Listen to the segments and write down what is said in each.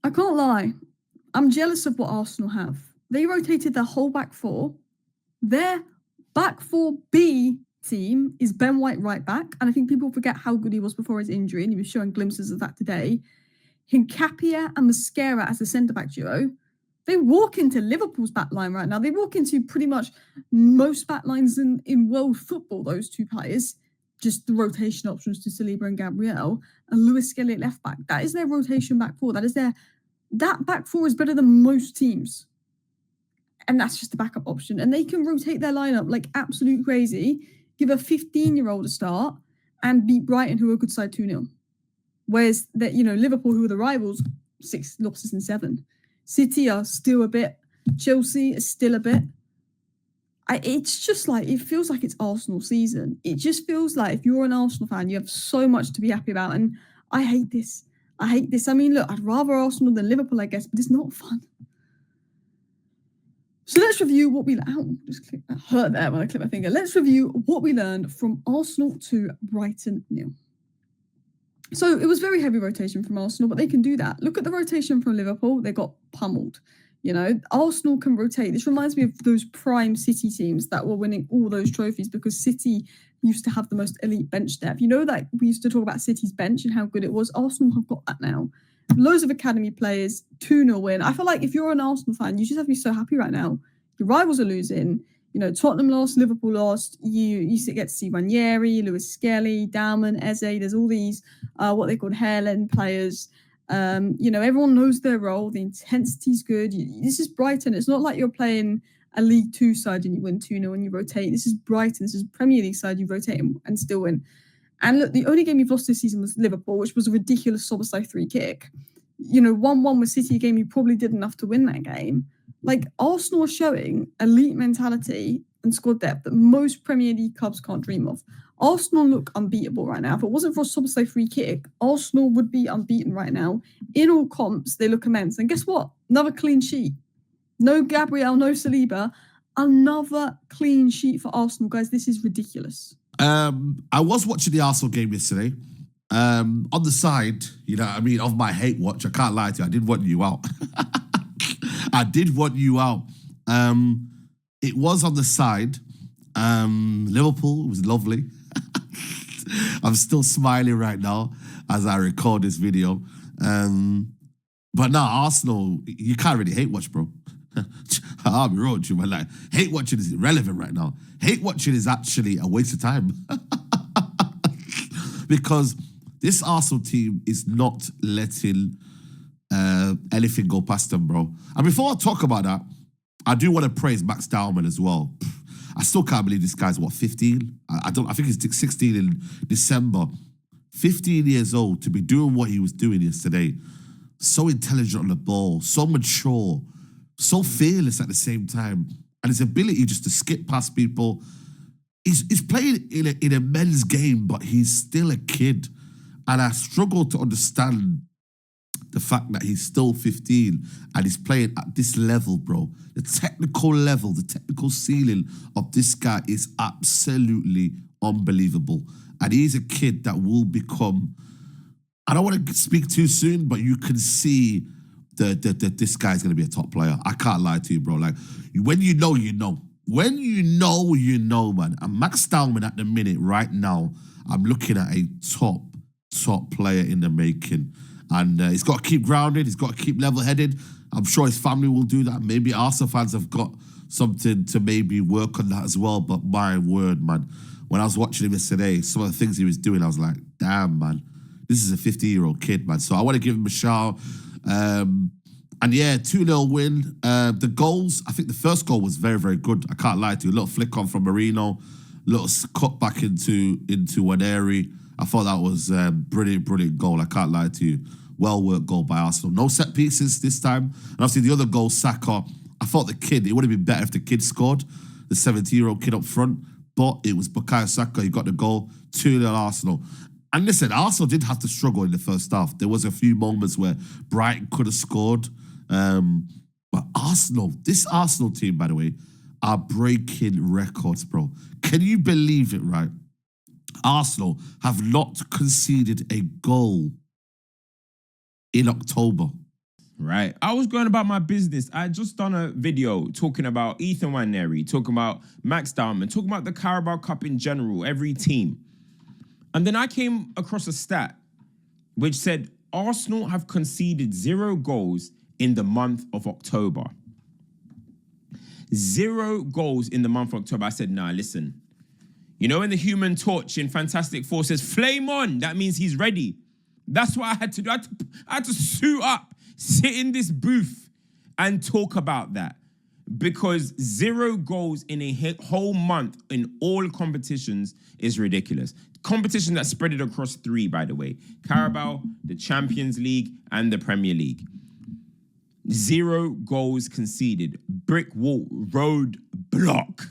I can't lie. I'm jealous of what Arsenal have. They rotated their whole back four. Their back 4B team is Ben White right back. And I think people forget how good he was before his injury. And he was showing glimpses of that today. Hincapia and Mosquera as the centre-back duo. They walk into Liverpool's back line right now. They walk into pretty much most back lines in world football, those two players. Just the rotation options to Saliba and Gabriel. And Lewis Skelly at left back. That is their rotation back four. That back four is better than most teams. And that's just the backup option. And they can rotate their lineup like absolute crazy, give a 15-year-old a start, and beat Brighton, who are a good side 2-0. Whereas Liverpool, who are the rivals, 6 losses in 7. City are still a bit. Chelsea is still a bit. It's just like, it feels like it's Arsenal season. It just feels like if you're an Arsenal fan, you have so much to be happy about. And I hate this. I mean, look, I'd rather Arsenal than Liverpool, I guess, but it's not fun. So let's review what we... just click that. Hurt there when I click my finger. Let's review what we learned from Arsenal to Brighton 0. So it was very heavy rotation from Arsenal, but they can do that. Look at the rotation from Liverpool. They got pummeled. Arsenal can rotate. This reminds me of those prime City teams that were winning all those trophies because City used to have the most elite bench depth. That we used to talk about City's bench and how good it was. Arsenal have got that now. Loads of academy players, 2-0 win. I feel like if you're an Arsenal fan, you just have to be so happy right now. Your rivals are losing. Tottenham lost, Liverpool lost. You get to see Ranieri, Lewis Skelly, Dalman, Eze. There's all these, what they call hairline players. Everyone knows their role. The intensity's good. This is Brighton. It's not like you're playing a League 2 side and you win 2-0 and you rotate. This is Brighton. This is Premier League side. You rotate and still win. And look, the only game you've lost this season was Liverpool, which was a ridiculous Szoboszlai free kick. 1-1 with City, a game you probably did enough to win that game. Like, Arsenal are showing elite mentality and squad depth that most Premier League clubs can't dream of. Arsenal look unbeatable right now. If it wasn't for a Szoboszlai free kick, Arsenal would be unbeaten right now. In all comps, they look immense. And guess what? Another clean sheet. No Gabriel, no Saliba. Another clean sheet for Arsenal, guys. This is ridiculous. I was watching the Arsenal game yesterday. On the side, of my hate watch, I can't lie to you, I did want you out. I did want you out. It was on the side. Liverpool was lovely. I'm still smiling right now as I record this video. But now Arsenal, you can't really hate watch, bro. I'll be real with you, man. Like, hate watching is irrelevant right now. Hate watching is actually a waste of time. Because this Arsenal team is not letting anything go past them, bro. And before I talk about that, I do want to praise Max Dalman as well. I still can't believe this guy's, 15? I think he's 16 in December. 15 years old to be doing what he was doing yesterday. So intelligent on the ball, so mature, so fearless at the same time. And his ability just to skip past people. He's playing in a men's game, but he's still a kid. And I struggle to understand the fact that he's still 15 and he's playing at this level, bro. The technical level, the technical ceiling of this guy is absolutely unbelievable. And he's a kid that will become, I don't want to speak too soon, but you can see this guy's going to be a top player. I can't lie to you, bro. Like, when you know, you know. When you know, you know, man. And Max Dalman at the minute, right now, I'm looking at a top player in the making. And he's got to keep grounded. He's got to keep level-headed. I'm sure his family will do that. Maybe Arsenal fans have got something to maybe work on that as well. But my word, man, when I was watching him yesterday, some of the things he was doing, I was like, damn, man, this is a 50-year-old kid, man. So I want to give him a shout. And yeah, 2-0 win. The goals, I think the first goal was very, very good. I can't lie to you. A little flick on from Marino, little cut back into Waneri. I thought that was a brilliant goal. I can't lie to you. Well-worked goal by Arsenal. No set pieces this time. And obviously the other goal, Saka, I thought it would have been better if the kid scored, the 17-year-old kid up front. But it was Bukayo Saka. He got the goal. 2-0 Arsenal. And listen, Arsenal did have to struggle in the first half. There was a few moments where Brighton could have scored. But Arsenal, this Arsenal team, by the way, are breaking records, bro. Can you believe it, right? Arsenal have not conceded a goal in October. right? I was going about my business. I had just done a video talking about Ethan Nwaneri, talking about Max Dowman, talking about the Carabao Cup in general, every team. And then I came across a stat which said Arsenal have conceded 0 goals in the month of October. 0 goals in the month of October. I said, nah, listen. You know when the Human Torch in Fantastic Four says, flame on, that means he's ready. That's what I had to do. I had to suit up, sit in this booth and talk about that. Because 0 goals in a whole month in all competitions is ridiculous. Competition that spread it across 3, by the way. Carabao, the Champions League, and the Premier League. 0 goals conceded. Brick wall, road block.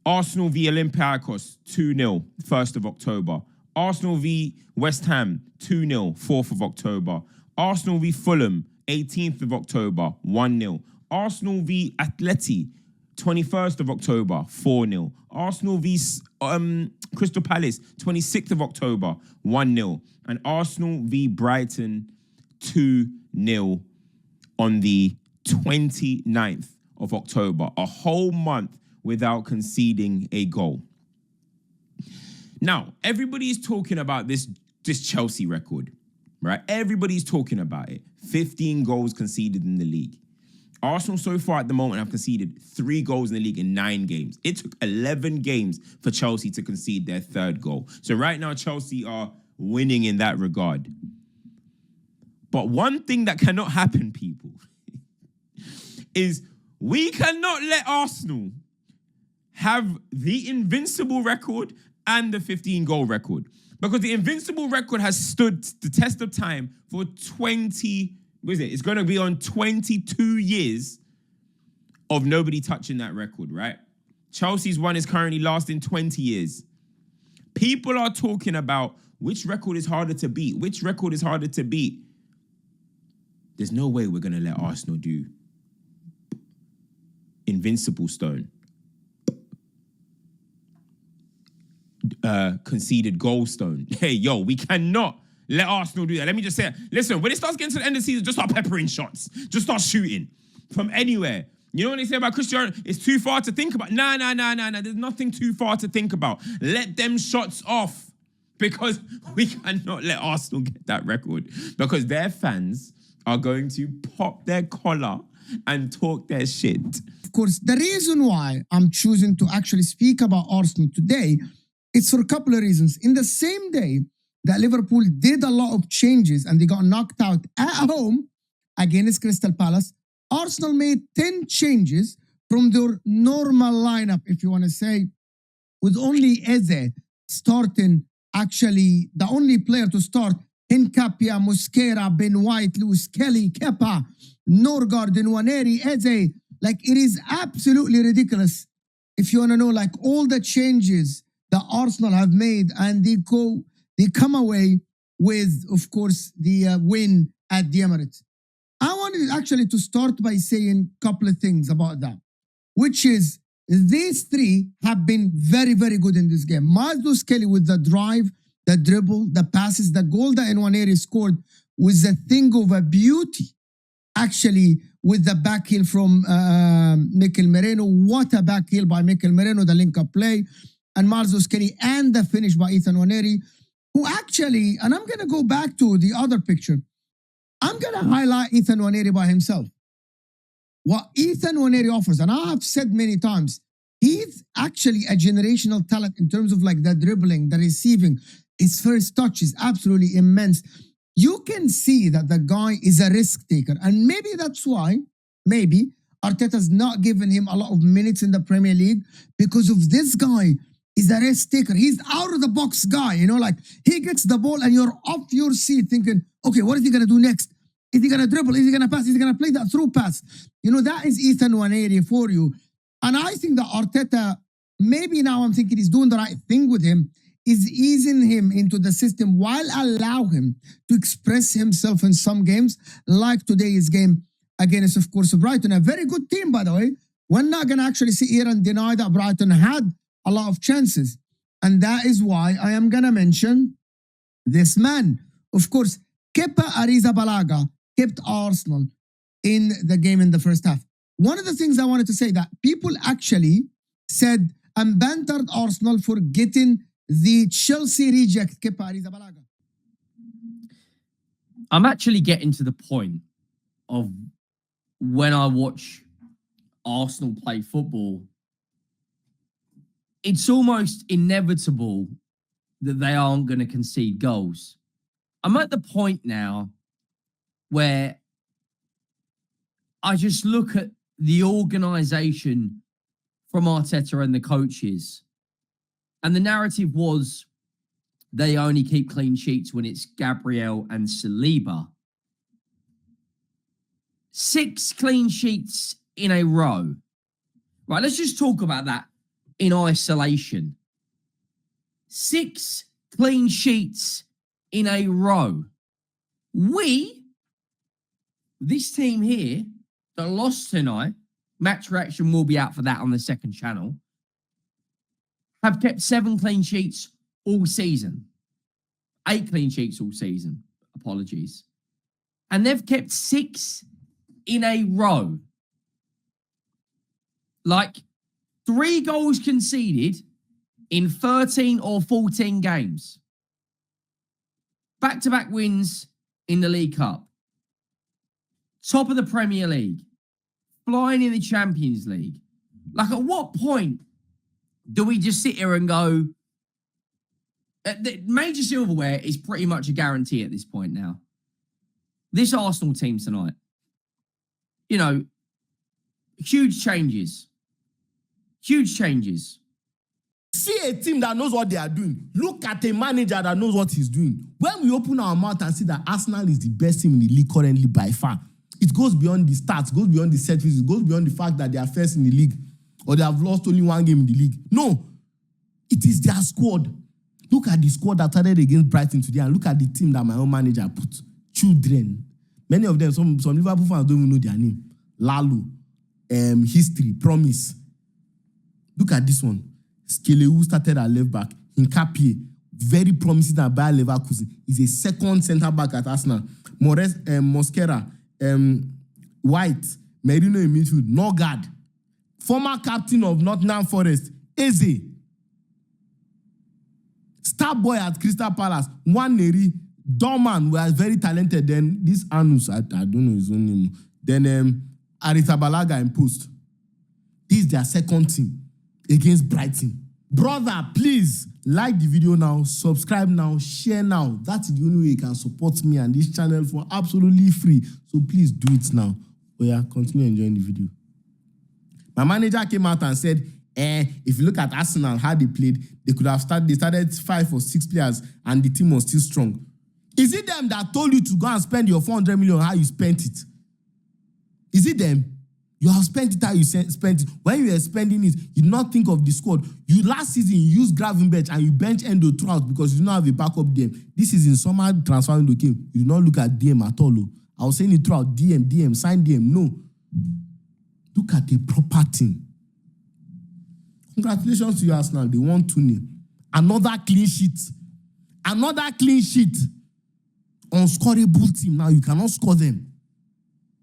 Arsenal v Olympiacos, 2-0, 1st of October. Arsenal v West Ham, 2-0, 4th of October. Arsenal v Fulham, 18th of October, 1-0. Arsenal v Atleti, 21st of October, 4-0. Arsenal v Crystal Palace, 26th of October, 1-0. And Arsenal v Brighton, 2-0 on the 29th of October. A whole month without conceding a goal. Now, everybody's talking about this Chelsea record, right? Everybody's talking about it. 15 goals conceded in the league. Arsenal so far at the moment have conceded 3 goals in the league in 9 games. It took 11 games for Chelsea to concede their 3rd goal. So right now, Chelsea are winning in that regard. But one thing that cannot happen, people, is we cannot let Arsenal have the invincible record and the 15-goal record. Because the invincible record has stood the test of time for 20... What is it? It's going to be on 22 years of nobody touching that record, right? Chelsea's one is currently lasting 20 years. People are talking about which record is harder to beat. Which record is harder to beat? There's no way we're going to let Arsenal do Invincible Stone. Conceded goal stone. Hey, yo, we cannot let Arsenal do that. Let me just say it. Listen, when it starts getting to the end of the season, just start peppering shots. Just start shooting from anywhere. You know what they say about Cristiano? It's too far to think about. Nah. There's nothing too far to think about. Let them shots off. Because we cannot let Arsenal get that record. Because their fans are going to pop their collar and talk their shit. Of course, the reason why I'm choosing to actually speak about Arsenal today, it's for a couple of reasons. In the same day that Liverpool did a lot of changes and they got knocked out at home against Crystal Palace, Arsenal made 10 changes from their normal lineup, if you want to say, with only Eze starting, actually, the only player to start, Hincapia, Mosquera, Ben White, Lewis Kelly, Kepa, Norgard, Nwaneri, Eze. Like, it is absolutely ridiculous if you want to know, like, all the changes that Arsenal have made, and they come away with, of course, the win at the Emirates. I wanted actually to start by saying a couple of things about that, which is these 3 have been very, very good in this game. Miles Kelly with the drive, the dribble, the passes, the goal that Nwaneri scored was a thing of a beauty. Actually, with the back heel from Mikel Merino. What a back heel by Mikel Merino, the link-up play. And Miles Kelly, and the finish by Ethan Nwaneri, who actually, and I'm going to go back to the other picture. I'm going to highlight Ethan Nwaneri by himself. What Ethan Nwaneri offers, and I have said many times, he's actually a generational talent in terms of like the dribbling, the receiving. His first touch is absolutely immense. You can see that the guy is a risk taker. And maybe that's why, maybe, Arteta's not giving him a lot of minutes in the Premier League, because of this guy. He's a risk taker. He's out of the box guy, you know, like he gets the ball and you're off your seat thinking, okay, what is he going to do next? Is he going to dribble? Is he going to pass? Is he going to play that through pass? You know, that is Ethan Nwaneri for you. And I think that Arteta, maybe now I'm thinking he's doing the right thing with him, is easing him into the system while allow him to express himself in some games, like today's game against, of course, Brighton. A very good team, by the way. We're not going to actually sit here and deny that Brighton had a lot of chances. And that is why I am going to mention this man. Of course, Kepa Arrizabalaga kept Arsenal in the game in the first half. One of the things I wanted to say that people actually said and bantered Arsenal for getting the Chelsea reject Kepa Arrizabalaga. I'm actually getting to the point of when I watch Arsenal play football, it's almost inevitable that they aren't going to concede goals. I'm at the point now where I just look at the organisation from Arteta and the coaches, and the narrative was they only keep clean sheets when it's Gabriel and Saliba. 6 clean sheets in a row. Right, let's just talk about that in isolation. 6 clean sheets in a row. This team here that lost tonight, match reaction will be out for that on the second channel, have kept 7 clean sheets all season. 8 clean sheets all season. Apologies. And they've kept 6 in a row. Like 3 goals conceded in 13 or 14 games. Back-to-back wins in the League Cup. Top of the Premier League. Flying in the Champions League. Like, at what point do we just sit here and go, the major silverware is pretty much a guarantee at this point now. This Arsenal team tonight, you know, huge changes. Huge changes. See a team that knows what they are doing. Look at a manager that knows what he's doing. When we open our mouth and see that Arsenal is the best team in the league currently by far, it goes beyond the stats, goes beyond the set pieces, it goes beyond the fact that they are first in the league or they have lost only 1 game in the league. No, it is their squad. Look at the squad that started against Brighton today and look at the team that my own manager put. Children. Many of them, some Liverpool fans don't even know their name. Lalo, History, Promise. Look at this one. Skelewu started at left back. Hinkapie, very promising at Bayer Leverkusen. He's a second centre back at Arsenal. Mosquera, White, Merino in midfield, Norgard, former captain of Nottingham Forest, Eze, star boy at Crystal Palace, Nwaneri, Dorman was very talented. Then this Anus, I don't know his own name. Then Arrizabalaga in post. This is their second team against Brighton. Brother, please like the video now, subscribe now, share now. That's the only way you can support me and this channel for absolutely free. So please do it now. Oh yeah, continue enjoying the video. My manager came out and said, if you look at Arsenal, how they played, they started 5 or 6 players and the team was still strong. Is it them that told you to go and spend your 400 million how you spent it? Is it them? You have spent it how you spent it. When you were spending it, you did not think of the squad. You last season, you used Gravenberch and you bench Endo throughout because you did not have a backup DM. This is in summer transfer window came. You did not look at DM at all. I was saying it throughout. DM, sign DM. No. Look at the proper team. Congratulations to you, Arsenal. They won 2-0. Another clean sheet. Another clean sheet. Unscorable team. Now you cannot score them.